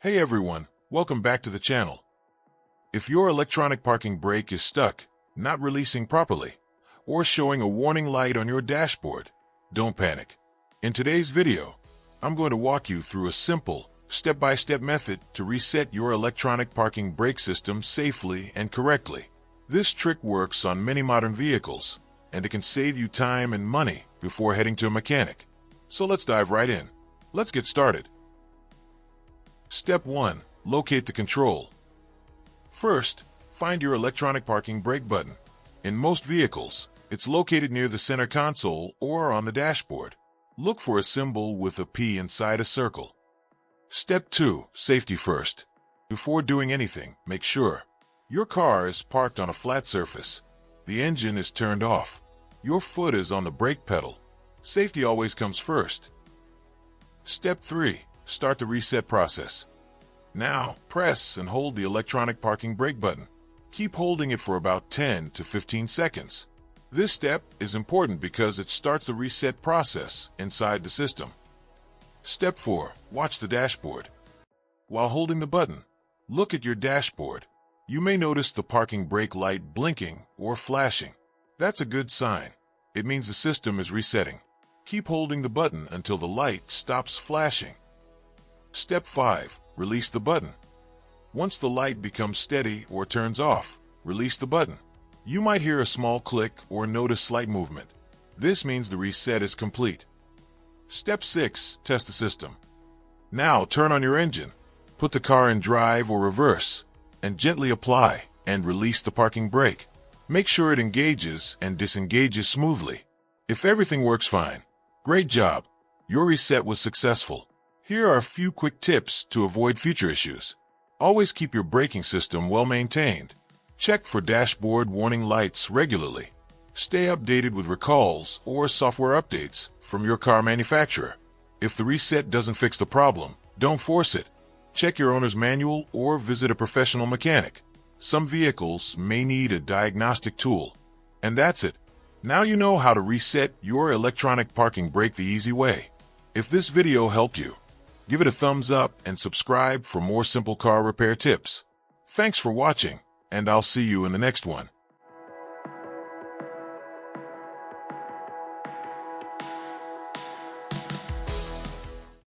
Hey everyone, welcome back to the channel. If your electronic parking brake is stuck, not releasing properly, or showing a warning light on your dashboard, don't panic. In today's video, I'm going to walk you through a simple, step-by-step method to reset your electronic parking brake system safely and correctly. This trick works on many modern vehicles, and it can save you time and money before heading to a mechanic. So let's dive right in. Let's get started. Step 1. Locate the control. First, find your electronic parking brake button. In most vehicles, it's located near the center console or on the dashboard. Look for a symbol with a P inside a circle. Step 2. Safety first. Before doing anything, make sure your car is parked on a flat surface. The engine is turned off. Your foot is on the brake pedal. Safety always comes first. Step 3. Start the reset process. Now, press and hold the electronic parking brake button. Keep holding it for about 10 to 15 seconds. This step is important because it starts the reset process inside the system. Step 4. Watch the dashboard. While holding the button, look at your dashboard. You may notice the parking brake light blinking or flashing. That's a good sign. It means the system is resetting. Keep holding the button until the light stops flashing. Step 5. Release the button. Once the light becomes steady or turns off, release the button. You might hear a small click or notice slight movement. This means the reset is complete. Step 6. Test the system. Now turn on your engine. Put the car in drive or reverse, and gently apply and release the parking brake. Make sure it engages and disengages smoothly. If everything works fine, great job. Your reset was successful. Here are a few quick tips to avoid future issues. Always keep your braking system well maintained. Check for dashboard warning lights regularly. Stay updated with recalls or software updates from your car manufacturer. If the reset doesn't fix the problem, don't force it. Check your owner's manual or visit a professional mechanic. Some vehicles may need a diagnostic tool. And that's it. Now you know how to reset your electronic parking brake the easy way. If this video helped you, give it a thumbs up and subscribe for more simple car repair tips. Thanks for watching, and I'll see you in the next one.